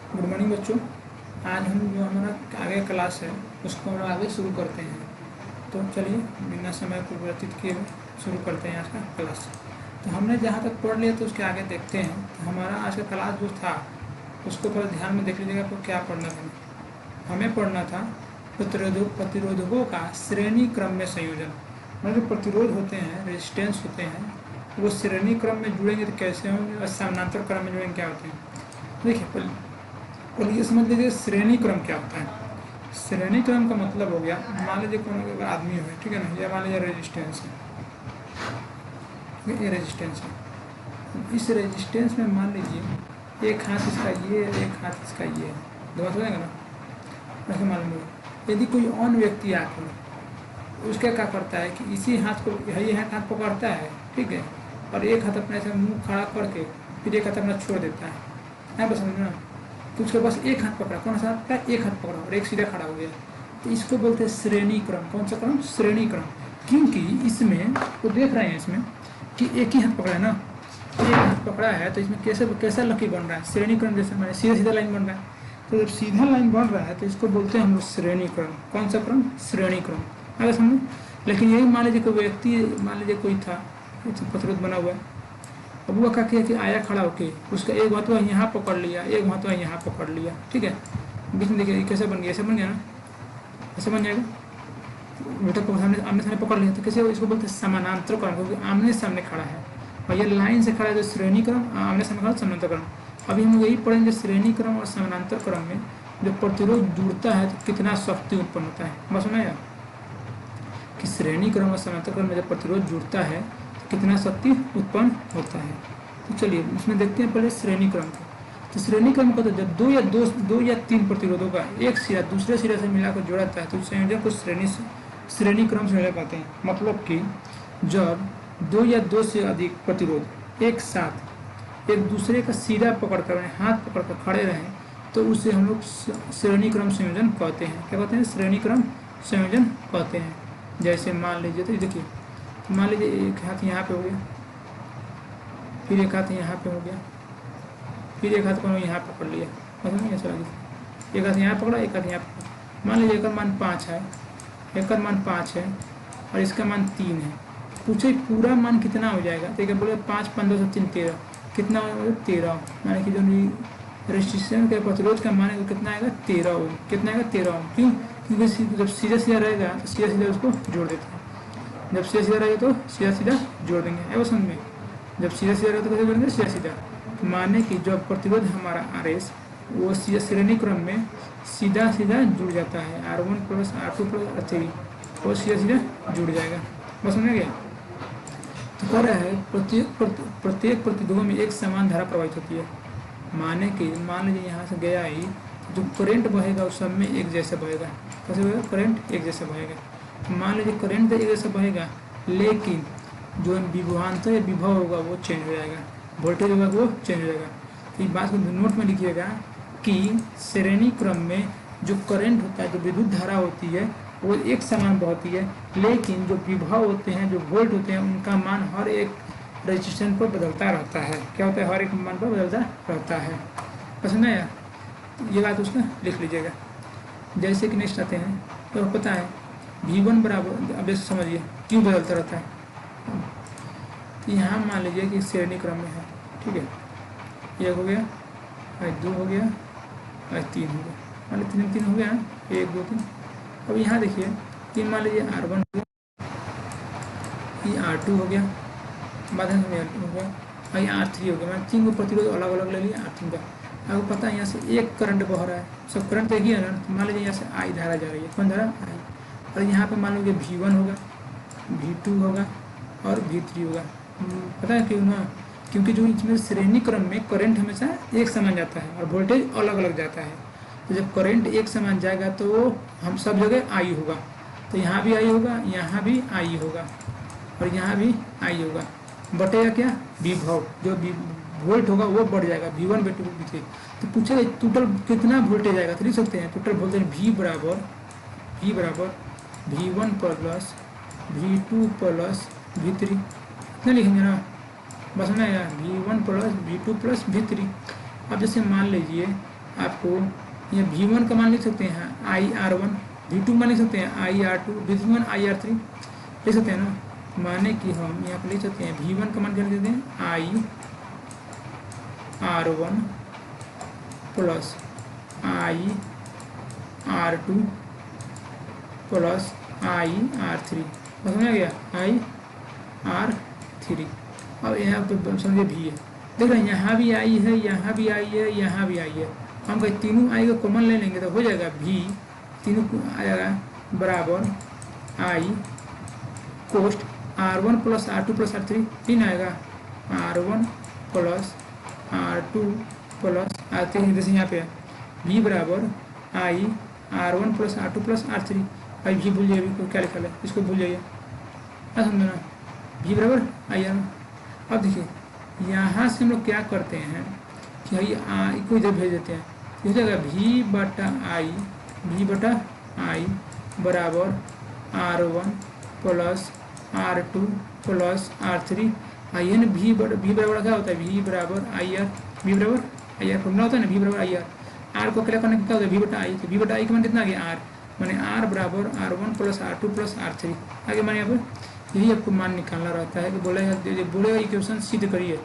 Good morning बच्चों। आज हम जो हमारा आगे क्लास है उसको हम आगे शुरू करते हैं। तो चलिए बिना समय को व्यतीत किए शुरू करते हैं आज का क्लास। तो हमने जहाँ तक पढ़ लिया तो उसके आगे देखते हैं। तो हमारा आज का क्लास जो था उसको थोड़ा ध्यान में देख लीजिएगा। आपको क्या पढ़ना था? हमें पढ़ना था प्रतिरोधकों का श्रेणी क्रम में संयोजन। मतलब जो प्रतिरोध होते हैं, रेजिस्टेंस होते हैं, वो श्रेणी क्रम में जुड़ेंगे तो कैसे होंगे और समानांतर क्रम में जुड़ेंगे क्या होते हैं। देखिए और ये समझ लीजिए श्रेणी क्रम क्या होता है। श्रेणी क्रम का मतलब हो गया, मान लीजिए कौन आदमी है, ठीक है ना, या मान लीजिए रेजिस्टेंस है, ये रेजिस्टेंस है। इस रेजिस्टेंस में मान लीजिए एक हाथ इसका ये है, एक हाथ इसका ये है, दो बात हो जाएगा ना। ऐसे मान लीजिए यदि कोई अन्य व्यक्ति आकर उसका क्या करता है कि इसी हाथ को ये हाथ पकड़ता है, ठीक है, और एक हाथ अपने ऐसे मुंह खड़ा करके फिर एक हाथ अपना छोड़ देता है बस समझना। तो उसके पास एक हाथ पकड़ा, कौन सा हाथ का, एक हाथ पकड़ा और एक सीधा खड़ा हो गया। तो इसको बोलते हैं श्रेणी क्रम। कौन सा क्रम? श्रेणी क्रम। क्योंकि इसमें तो देख रहे हैं इसमें कि एक ही हाथ पकड़ा है ना, एक हाथ पकड़ा है, तो इसमें कैसा लकीर बन रहा है, श्रेणी क्रम जैसे मैंने सीधा सीधा लाइन बन रहा है। तो जब सीधा लाइन बन रहा है तो इसको बोलते हैं हम लोग श्रेणी क्रम। कौन सा क्रम? श्रेणी क्रम। आगे समझे। लेकिन यही मान लीजिए कोई व्यक्ति, मान लीजिए कोई था, प्रतिरोध बना हुआ है, अब वो क्या किया कि आया खड़ा होके उसका एक हाथ यहाँ पकड़ लिया, एक हाथ यहाँ पकड़ लिया, ठीक है। बीच में देखिए कैसे बन गया, ऐसे बन गया ना, ऐसे बन जाएगा। बेटा को सामने आमने सामने पकड़ लिया तो कैसे, इसको बोलते हैं समानांतर क्रम, क्योंकि आमने सामने खड़ा है और ये लाइन से खड़ा है। जो श्रेणी क्रम, आमने सामने खड़ा, समानांतर क्रम। अभी हम यही पढ़ेंगे श्रेणी क्रम और समानांतर क्रम में जो प्रतिरोध जुड़ता है तो कितना शक्ति उत्पन्न होता है। बस सुना यार कि श्रेणी क्रम और समानांतर क्रम में जब प्रतिरोध जुड़ता है तो कितना शक्ति उत्पन्न होता है। तो चलिए इसमें देखते हैं पहले श्रेणी क्रम को। तो श्रेणी क्रम को तो जब दो या तीन प्रतिरोधों का एक सिरा दूसरे सिरे से मिलाकर जोड़ा जाता है तो संयोजन को श्रेणी क्रम संयोजन कहते हैं। मतलब कि जब दो या दो से अधिक प्रतिरोध एक साथ एक दूसरे का सिरा पकड़कर, हाथ पकड़कर खड़े रहें तो उसे हम लोग श्रेणी क्रम संयोजन कहते हैं। क्या कहते हैं? श्रेणी क्रम संयोजन कहते हैं। जैसे मान लीजिए, तो देखिए मान लीजिए एक हाथ यहाँ पे हो गया, फिर एक हाथ यहाँ पे हो गया, फिर एक हाथ को यहाँ पकड़ लिया, मतलब नहीं ऐसा लगे, एक हाथ यहाँ पकड़ा, एक हाथ यहाँ पकड़ा। मान लीजिए एक का मान 5 है, एक का मान 5 है और इसका मान 3 है। पूछे पूरा मान कितना हो जाएगा, तो एक बोले 5 15 से 3 13, कितना हो 13। माने कि जो रेजिस्टेंस के प्रतिरोध का मान है कितना आएगा, 13 ओम। कितना आएगा? 13 ओम। क्यों? क्योंकि जब सीधा सीधा रहेगा तो सीधा सीधा उसको जोड़ देते हैं। जब सीधा सीधा रहेगा तो सीधा सीधा जोड़ देंगे, है वो समझ में। जब सीधा सीधा रहेगा तो कैसे जोड़ेंगे? सीधा सीधा। माने कि जो प्रतिरोध हमारा RS वो सीधा श्रेणी क्रम में सीधा सीधा जुड़ जाता है, R1 plus R2 plus R3, वो सीधा सीधा जुड़ जाएगा। बस समझ गया। तो कह रहा है प्रत्येक प्रतिरोध में एक समान धारा प्रवाहित होती है। माने कि मान लीजिए यहाँ से गया ही, जो करंट बहेगा उस सब में एक जैसा बहेगा। कैसे बहेगा? करंट एक जैसा बहेगा। मान लीजिए करंट तो एक जैसा बहेगा, लेकिन जो विभवांतर या विभव होगा वो चेंज हो जाएगा, वोल्टेज होगा वो चेंज हो जाएगा। तो इस बात को नोट में लिखिएगा कि श्रेणी क्रम में जो करंट होता है, जो विद्युत धारा होती है वो एक समान बहती है, लेकिन जो विभव होते हैं, जो वोल्ट होते हैं, उनका मान हर एक रजिस्टेंस पर बदलता रहता है। क्या होता है? हर एक मान पर बदलता रहता है। पसंद है यार? ये बात उसका लिख लीजिएगा। जैसे कि नेक्स्ट आते हैं, तो पता है V1 बराबर, अब जैसे समझिए क्यों बदलता रहता है। तो यहाँ मान लीजिए कि श्रेणी क्रम में है, ठीक है, 1 हो गया, 2 हो गया, 3 हो गया, मान लीजिए 3 हो गया, 1 2 3। अब यहाँ देखिए कि मान लीजिए R1 हो गया, ये R2 हो गया, बाद में R2 हो गया और ये R3 हो गया। मैंने 3 को प्रतिरोध अलग अलग ले लिया R3 का। आपको पता है यहाँ से एक करंट बह रहा है, सब करंट एक ही है ना। तो मान लीजिए यहाँ से I धारा जा रही है, कौन धारा? I। और यहाँ पे मान लीजिए V1 होगा, V2 होगा और V3 होगा। पता है क्यों ना? क्योंकि जो इसमें श्रेणी क्रम में करंट हमेशा एक समान जाता है और वोल्टेज अलग अलग जाता है। तो जब करंट एक समान जाएगा तो हम सब जगह I होगा, तो यहाँ भी I होगा, यहाँ भी I होगा और यहाँ भी I होगा। बटेगा क्या? विभव, जो वोल्ट होगा वो बढ़ जाएगा, V1 V2 V3। तो पूछेगा टोटल कितना वोल्टेज आएगा, तो लिख सकते हैं टोटल वोल्टेज V बराबर V1 plus V2 plus V3, इतना लिखेंगे ना। बस ना यार, V1 plus V2 plus V3। अब जैसे मान लीजिए आपको ये V1 का मान लिख सकते हैं IR1, V2 मान लिख सकते हैं IR2, V3 IR3 लिख सकते हैं ना। माने कि हम यहाँ पर लिख सकते हैं V1 का मान क्या लिख देते हैं IR1 plus IR2 plus IR3, समझ आ गया IR3। अब यहाँ पे समझिए V है, देख रहे हैं यहाँ भी आई है, यहाँ भी आई है, यहाँ भी आई है। हम कहीं तीनों आई को कॉमन ले लेंगे तो हो जाएगा V, तीनों आ जाएगा बराबर I coast R1 plus R2 plus R3, तीन आएगा R1 plus R2 plus R3, जैसे यहाँ पे है V बराबर I R1 plus R2 plus R3। भाई V भूल जाइए, अभी क्या लिखा है इसको भूल जाइए, क्या समझना, V बराबर IR। अब देखिए यहाँ से हम लोग क्या करते हैं कि भाई आई को इधर भेज देते हैं, हो जाएगा V बटा I बराबर R1 plus R2 plus R3। I and V बराबर क्या होता है, V बराबर IR, V बराबर IR फॉर्मूला होता है ना, V बराबर IR। R को क्या करने का क्या होता है, V बटा I, तो V बटा I का मान कितना आ गया R, माने R बराबर R1 plus R2 plus R3। आगे माने यहाँ पर यही आपको मान निकालना रहता है कि बोलेगा इक्वेशन सिद्ध करिए,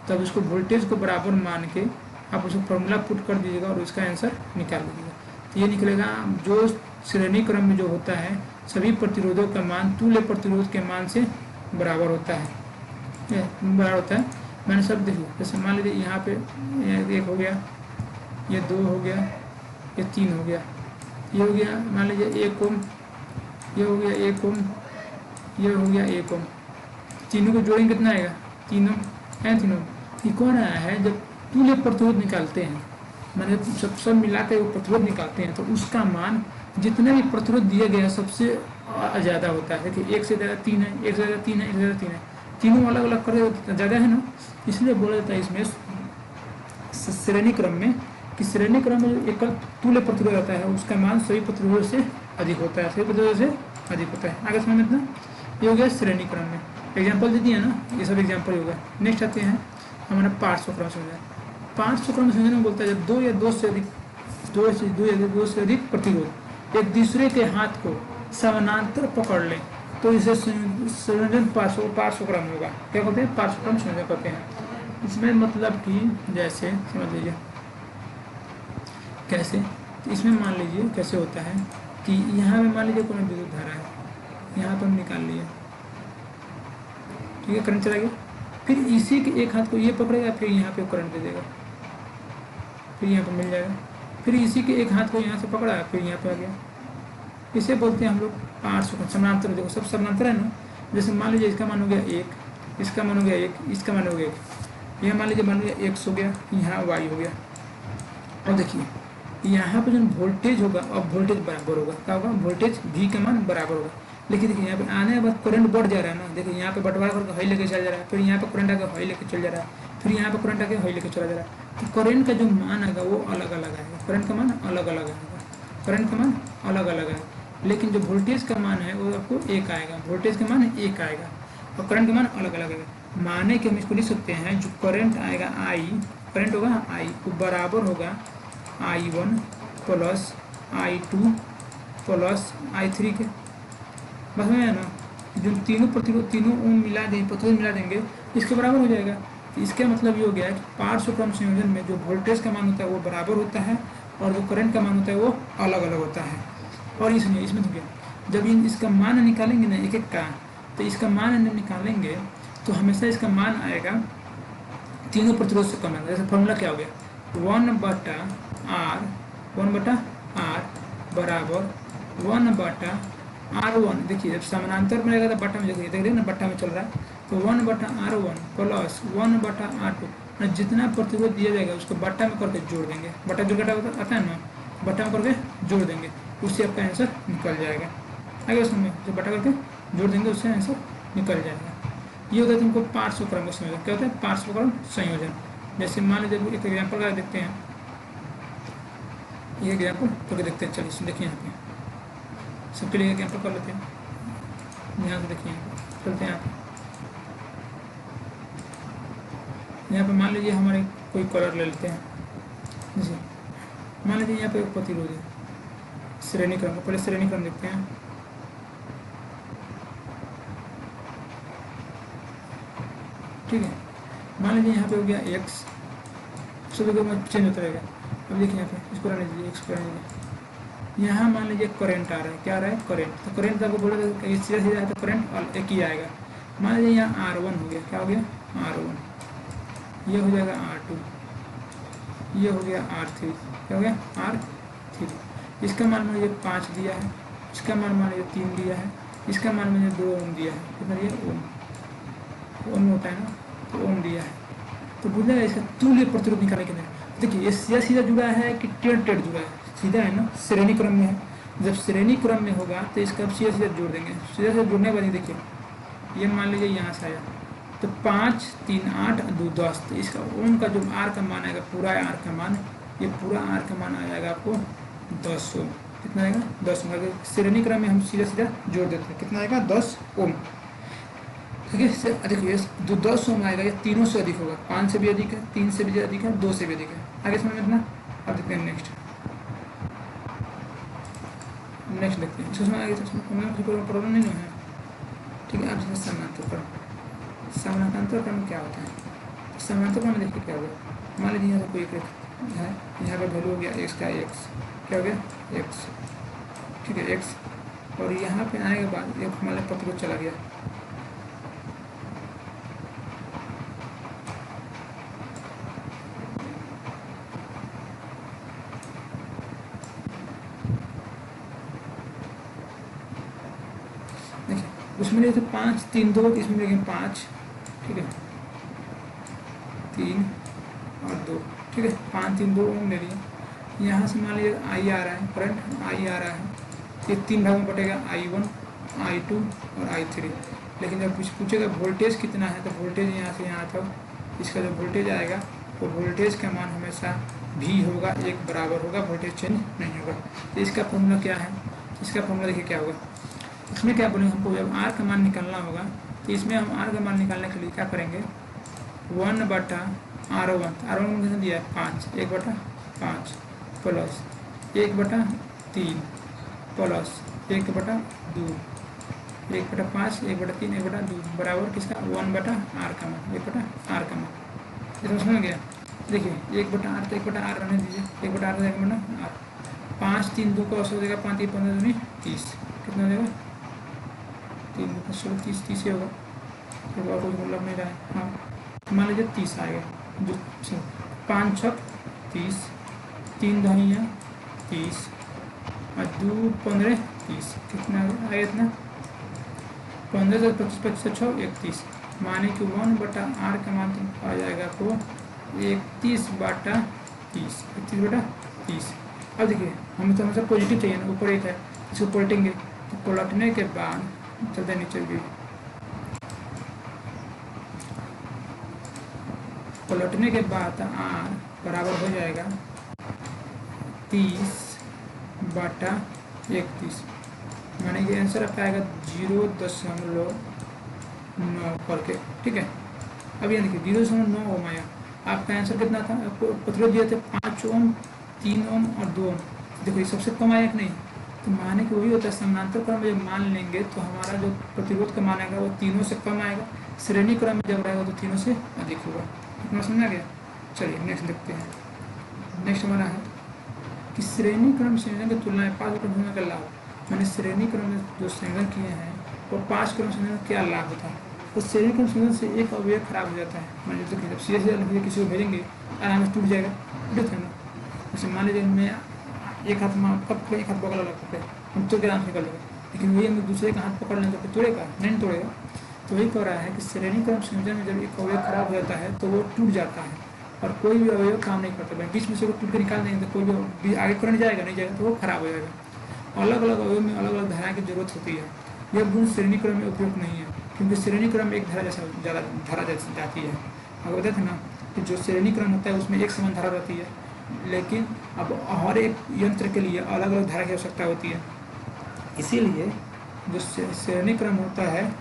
तब उसको वोल्टेज को बराबर मान के आप उसको फॉर्मूला पुट कर दीजिएगा और उसका आंसर निकाल दीजिएगा। तो ये निकलेगा जो श्रेणी क्रम में जो होता है सभी प्रतिरोधों का मान तुल्य प्रतिरोध के मान से बराबर होता है, मैंने सब देख लिया। जैसे मान लीजिए यहाँ पे एक हो गया, ये 2 हो गया, ये 3 हो गया, ये हो गया मान लीजिए 1 ओम, ये हो गया 1 ओम, ये हो गया 1 ओम, तीनों को जोड़ेंगे कितना आएगा, 3 ओम है, 3 ओम। ये कौन आया है, जब तुल्य प्रतिरोध निकालते हैं, मैंने सब मिला के वो प्रतिरोध निकालते हैं तो उसका मान जितने भी प्रतिरोध दिया गया सबसे ज़्यादा होता है। देखिए 1 से ज़्यादा 3 है, 1 से ज़्यादा 3 है, 1 से ज़्यादा 3 है, तीनों अलग अलग कर ज़्यादा है ना, इसलिए बोला जाता है इसमें श्रेणी क्रम में कि श्रेणी क्रम में जो एकल तुल्य प्रतिरोध आता है उसका मान सभी प्रतिरोधों से अधिक होता है, सभी प्रतिरोधों से अधिक होता है। आगे समझ में इतना, ये हो गया श्रेणी क्रम में। एग्जाम्पल दे दिए ना, ये सब एग्जाम्पल होगा। नेक्स्ट आते हैं हमारा पार्श्व क्रम संयोजन। पार्श्व क्रम संयोजन में बोलता है जब दो या दो से अधिक प्रतिरोध एक दूसरे के हाथ को समानांतर पकड़ लें तो इसे संयोजन पार्श्व क्रम होगा। क्या कहते हैं, पार्श्व क्रम संयोजन कहते हैं। इसमें मतलब कि जैसे समझ लीजिए कैसे, तो इसमें मान लीजिए कैसे होता है कि यहाँ में मान लीजिए कोई विद्युत धारा है, यहाँ पर हम निकाल लिए, ठीक है, करंट चला गया, फिर इसी के एक हाथ को ये पकड़ेगा, फिर यहाँ पे करंट दे देगा, फिर यहाँ पर मिल जाएगा, फिर इसी के एक हाथ को यहाँ से पकड़ा, फिर यहाँ पे आ गया। इसे बोलते हैं हम लोग पार्श्व समानांतर। देखो सब समानांतर है ना, जैसे मान लीजिए इसका मान हो गया 1, इसका मान हो गया 1, इसका मान हो गया 1, यह मान लीजिए X हो गया, यहाँ Y हो गया। और देखिए यहाँ पे जो वोल्टेज होगा अब वोल्टेज बराबर होगा, क्या होगा, वोल्टेज V का मान बराबर होगा। लेकिन देखिए यहाँ पे आने के बाद करंट बढ़ जा रहा है ना, देखिए यहाँ पे बंटवारा करके हाई लेके चला जा रहा है, फिर यहाँ पे करंट आके हाई लेके चल जा रहा है, फिर यहाँ पे करंट आके हाई लेके चला जा रहा है। तो करंट का जो मान आएगा वो अलग अलग आएगा, करंट का मान अलग अलग आएगा, करंट का मान अलग अलग आएगा। लेकिन जो वोल्टेज का मान है वो आपको 1 आएगा, वोल्टेज का मान 1 आएगा और करंट का मान अलग अलग आएगा। माने कि हम इसको लिख सकते हैं जो करंट आएगा I, करंट होगा I को बराबर होगा I1 plus I2 plus I3 के, बस में है ना, जो तीनों प्रतिरोध तीनों ओम मिला देंगे, प्रतिरोध मिला देंगे, इसके बराबर हो जाएगा। तो इसका मतलब ये हो गया कि पार्श्व क्रम संयोजन में जो वोल्टेज का मान होता है वो बराबर होता है और जो करंट का मान होता है वो अलग अलग होता है। और इसमें देखिए जब इसका मान निकालेंगे ना एक एक का, तो इसका मान निकालेंगे तो हमेशा इसका मान आएगा तीनों प्रतिरोध से कम आएगा। जैसे फॉर्मूला क्या हो गया, 1/R बराबर 1/R1। देखिए जब समानांतर में रहेगा तो बट्टा में, देखिए ना बट्टा में चल रहा है, तो 1/R1 प्लस 1/R2, जितना प्रतिरोध दिया जाएगा उसको बट्टा में करके जोड़ देंगे, बट्टा जोड़ घटा आता है ना, बट्टा में करके जोड़ देंगे, उससे आपका आंसर निकल जाएगा। आगे उसमें जब बट्टा करके जोड़ देंगे उससे आंसर निकल जाएगा। ये होता है तुमको पार्श्व क्रम का संयोजन। क्या होता है, पार्श्व क्रम संयोजन। जैसे मान लीजिए एक एग्जाम्पल का देखते हैं, ये एग्जाम्पल करके देखते हैं। चलिए देखिए यहाँ पे सबके लिए एग्जाम्पल कर लेते हैं। यहाँ पे देखिए चलते हैं यहाँ पे मान लीजिए हमारे कोई कलर ले लेते हैं, जैसे मान लीजिए यहाँ पे एक प्रतिरोध है श्रेणी क्रम को, पहले श्रेणी क्रम देखते हैं। ठीक है, मान लीजिए यहाँ पे हो गया x, सभी को चेंज होता रहेगा। अब देखिए यहाँ पे इसको रहने दीजिए, x को रहने दीजिए। यहाँ मान लीजिए करंट आ रहा है, क्या आ रहा है करंट, तो करंट आपको बोला था सीधा सीधा है तो करंट और एक ही आएगा। मान लीजिए यहाँ R1 हो गया, क्या हो गया R1, ये हो जाएगा R2, ये हो गया R3, क्या हो गया R3। इसका मान मुझे 5 दिया है, इसका मान मुझे 3 दिया है, इसका मान मुझे 2 ओम दिया है। कितना दिया ओम होता है ना, तो ओम दिया है। तो बोला इसका तुल्य प्रतिरोध निकालने के लिए देखिए ये सीधा सीधा जुड़ा है कि टेढ़ टेढ़ जुड़ा है, सीधा है ना, श्रेणी क्रम में है। जब श्रेणी क्रम में होगा तो इसका सीधा सीधा जोड़ देंगे, सीधा सीधा जुड़ने के बाद देखिए ये मान लीजिए यहाँ से आया तो 5 3 8 2 10, तो इसका ओम का जो आर का मान आएगा, पूरा आर का मान, ये पूरा आर का मान आ जाएगा आपको 10 ओम। कितना आएगा 10 ओम। अगर श्रेणी क्रम में हम सीधा सीधा जोड़ देते हैं कितना आएगा 10 ओम। ठीक है, देखिए जो 10 ओम आएगा ये तीनों से अधिक होगा, 5 से भी अधिक है, 3 से भी अधिक है, 2 से भी अधिक है। आगे समझ में इतना। अब देखते हैं नेक्स्ट देखते हैं, इसमें आगे प्रॉब्लम नहीं है। ठीक है, अब जैसे समानांतर क्रम क्या होता है, समानांतर क्रम देखिए क्या होगा। मान लीजिए यहाँ कोई एक है, यहाँ का वैल्यू हो गया x का x, क्या हो गया x। ठीक है x, और यहाँ पे आने के बाद एक हमारे प्रतिरोध चला गया, उसमें लिए थे 5 3 2, इसमें लेंगे 5। ठीक है 3 और 2, ठीक है 5 3 2 ओम ले लिए। यहाँ से मान लीजिए आई आ रहा है, करंट आई आ रहा है, ये 3 भागों में बटेगा I1 I2 और I3। लेकिन जब कुछ पूछेगा वोल्टेज कितना है तो वोल्टेज यहाँ से यहाँ तक इसका जो वोल्टेज आएगा वो वोल्टेज का मान हमेशा V होगा, एक बराबर होगा, वोल्टेज चेंज नहीं होगा। तो इसका फॉर्मूला क्या है, इसका फॉर्मूला देखिए क्या होगा। इसमें क्या बोलेंगे, हमको जब आर का मान निकालना होगा तो इसमें हम आर का मान निकालने के लिए क्या करेंगे 1/R1, R1 कितना दिया है 5, 1/5 प्लस 1/3 प्लस 1/2, 1/5 1/3 1/2 बराबर किसका 1/R का मान, 1/R का मान। इसमें समझ गया। देखिए 1/R तो 1/R रहने दीजिए, 1/R रहेगा 5 3 2 का हो जाएगा 5 3 15 दूनी 30, कितना हो जाएगा 3 2 16 30 30 ही होगा, तो और कोई मतलब नहीं रहा है। हाँ मान लीजिए 30 आएगा, जो 5 6 30, 3 धनिया 30 और 2 15 30, कितना आएगा इतना 15 से 25 25 से 6 31, माने कि 1/R का मान आ जाएगा आपको 31/30, 31/30। अब देखिए हमें तो हमेशा पॉजिटिव चाहिए ना, ऊपर एक है इसको पलटेंगे, तो पलटने के बाद चलते नीचे भी, पलटने के बाद R बराबर हो जाएगा 30/31, माने कि आंसर आपका आएगा 0.9 करके। ठीक है, अब ये देखिए 0.9 ओम आया, आपका आंसर कितना था, आपको प्रतिरोध दिए थे 5 ओम 3 ओम और 2 ओम। देखो ये सबसे कम आया कि नहीं, तो माने कि वही होता है समानांतर क्रम में जब मान लेंगे तो हमारा जो प्रतिरोध का मान आएगा वो तीनों से कम आएगा, श्रेणी क्रम में जब रहेगा तो तीनों से अधिक होगा। इतना समझ आ गया। चलिए नेक्स्ट देखते हैं। नेक्स्ट हमारा है कि श्रेणी क्रम संयोजन की तुलना में 5 क्रम संयोजन का लाभ। मैंने श्रेणी क्रम में जो संयोजन किए हैं और 5 क्रम संयोजन का क्या लाभ होता है। तो श्रेणी क्रम संयोजन से एक अवयव खराब हो जाता है, मान लीजिए जब सीधे किसी को भेजेंगे आराम से टूट जाएगा, टूट है ना। जैसे मान लीजिए मैं एक हाथ में कब एक हाथ पकड़ लगते हैं हम तो आराम से निकल लेगा, लेकिन वही हम दूसरे का हाथ पकड़ लेंगे तो तोड़ेगा नहीं तोड़ेगा। तो वही कह रहा है कि श्रेणी क्रम संयोजन में जब एक अवयव खराब हो जाता है तो वो टूट जाता है और कोई भी अवयव काम नहीं करता। बीच में से वो टूट कर निकाल देंगे तो कोई भी आगे कर नहीं जाएगा तो वो खराब हो जाएगा। अलग अलग अवयव में अलग अलग धारा की जरूरत होती है। यह गुण श्रेणी क्रम में उपयुक्त नहीं है क्योंकि श्रेणी क्रम में एक धारा जैसा ज़्यादा धारा जाती है। अगर बताए थे ना कि जो श्रेणी क्रम होता है उसमें एक समान धारा रहती है, लेकिन अब हर एक यंत्र के लिए अलग अलग धारा की आवश्यकता होती है। इसीलिए जो श्रेणी क्रम होता है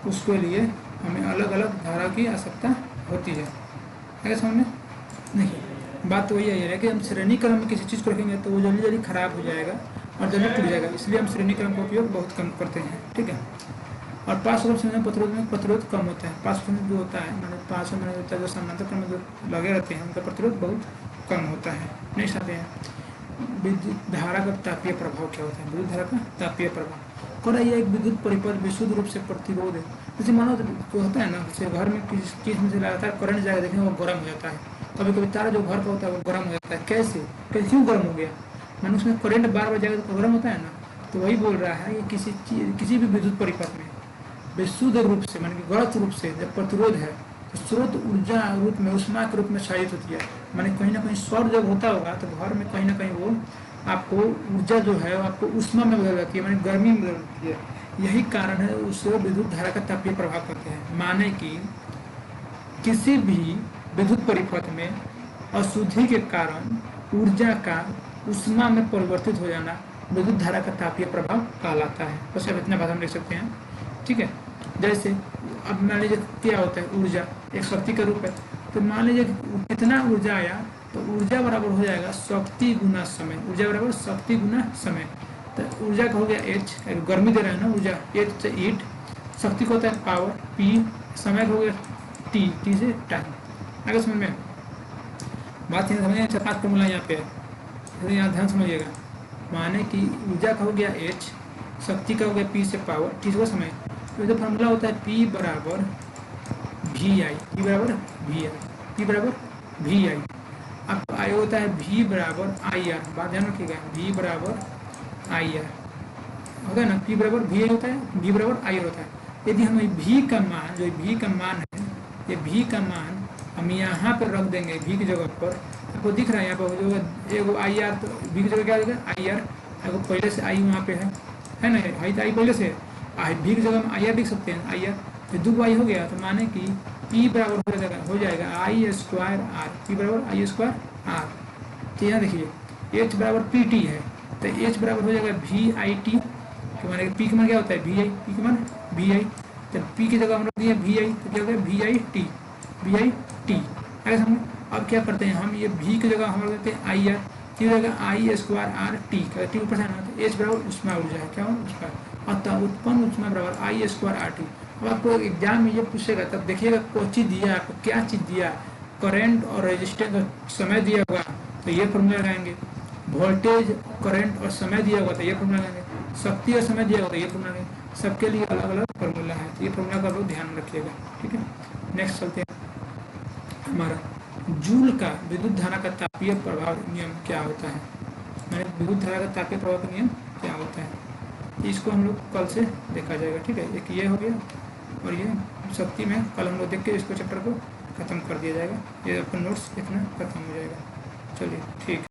उसके लिए हमें अलग अलग धारा की आवश्यकता होती है। आगे समझ में नहीं बात तो वही है कि हम श्रेणी क्रम में किसी चीज़ को रखेंगे तो वो जल्दी जल्दी खराब हो जाएगा और जल्दी टूट जाएगा, इसलिए हम श्रेणी क्रम का उपयोग बहुत कम करते हैं। ठीक है। और पास में प्रतिरोध कम होता है। पास जो होता है मैंने 500 में होता है, जो समानांतर क्रम में जो लगे रहते हैं उनका प्रतिरोध बहुत कम होता है। नेक्स्ट आते हैं विद्युत धारा का तापीय प्रभाव क्या होता है। विद्युत धारा का तापीय प्रभाव और यह एक विद्युत परिपथ विशुद्ध रूप से प्रतिरोध है। जैसे मानो जो होता है ना, जैसे घर में किसी चीज़ में से लगातार करंट जाएगा, देखेंगे वो गर्म हो जाता है। कभी कभी तारा जो घर का होता है वो गर्म हो जाता है। कैसे क्यों गर्म हो गया? मैंने उसमें करंट बार बार जाएगा तो गर्म होता है ना। तो वही बोल रहा है कि किसी भी विद्युत परिपथ में विशुद्ध रूप से माने कि गलत रूप से जब प्रतिरोध है तो स्रोत ऊर्जा रूप में उष्मा के रूप में क्षयित होती है। माने कहीं ना कहीं सौर जब होता होगा तो घर में कहीं ना कहीं वो आपको ऊर्जा जो है आपको उष्मा में बदल जाती है, माने गर्मी में बदल जाती है। यही कारण है उसे विद्युत धारा का तापीय प्रभाव कहते हैं। माने कि किसी भी विद्युत परिपथ में अशुद्धि के कारण ऊर्जा का उष्मा में परिवर्तित हो जाना विद्युत धारा का तापीय प्रभाव कहलाता है। बस अब इतना बात हम लिख सकते हैं। ठीक है। जैसे अब मान लीजिए क्या होता है, ऊर्जा एक शक्ति का रूप है। तो मान लीजिए कितना ऊर्जा आया तो ऊर्जा बराबर हो जाएगा शक्ति गुना समय। ऊर्जा बराबर शक्ति गुना समय। तो ऊर्जा का हो गया एच, गर्मी दे रहा है ना ऊर्जा, एच से हीट। शक्ति को होता है पावर पी, समय का हो गया टी, टी से टाइम। आगे समझ में बात यहाँ समझिए। 4-5 फॉर्मूला यहाँ पे है, यहाँ ध्यान समझिएगा। माने कि ऊर्जा का हो गया एच, शक्ति का हो गया पी से पावर, टी से समय। तो जो फॉर्मूला होता है पी बराबर वी आई, पी बराबर वी आई, पी बराबर वी आई। अब आई होता है वी बराबर आई आर। बात ध्यान रखिएगा, वी बराबर आई आर होता है ना। पी बराबर वी आई होता है, वी बराबर आई आर होता है। यदि हम वी का मान, जो वी का मान है, ये वी का मान हम यहाँ पर रख देंगे वी की जगह पर। आपको दिख रहा है यहाँ पर जो एगो आई आर, तो वी की जगह क्या देगा आई आर। एगो पहले से आई वहाँ पे है ना, आई तो आई पहले से आई, वी की जगह हम आई आर लिख सकते हैं, आई आर। तो 2 आई हो गया तो माने कि पी बराबर हो जाएगा आई स्क्वायर आर, पी बराबर आई स्क्वायर आर। तो यहाँ देखिए एच बराबर पी टी है, तो एच बराबर हो जाएगा वी आई टी। तो माने पी का मान क्या होता है वी आई, पी का मान वी आई। जब पी की जगह हम रख दिए वी आई तो क्या होगा V I T, V I T. अगर हम अब क्या करते हैं, हम ये वी की जगह हम रख देते हैं आई आर, की जगह आई स्क्वायर आर टी, टी ऊपर से आना। तो एच बराबर उष्मा ऊर्जा है, क्या होगा उष्मा, अतः उत्पन्न उष्मा बराबर आई स्क्वायर आर टी। अब आपको एग्जाम में ये पूछेगा तब देखिएगा कौन चीज़ दिया, आपको क्या चीज़ दिया, करंट और रेजिस्टेंस समय दिया होगा तो ये फॉर्मूला लगाएंगे। वोल्टेज करंट और समय दिया होगा तो ये फॉर्मूला लगाएंगे। शक्ति और समय दिया होगा तो ये फॉर्मूला लगाएंगे। सबके लिए अलग अलग फॉर्मूला है, तो ये फॉर्मूला का लोग ध्यान रखिएगा। ठीक है। नेक्स्ट चलते हैं। हमारा जूल का विद्युत धारा का तापीय प्रभाव नियम क्या होता है। मैंने विद्युत धारा का तापीय प्रभाव का नियम क्या होता है, इसको हम लोग कल से देखा जाएगा। ठीक है। एक ये हो गया और ये शक्ति में कल हम लोग देख के इसको चैप्टर को ख़त्म कर दिया जाएगा। ये आपका नोट्स इतना ख़त्म हो जाएगा। चलिए ठीक है।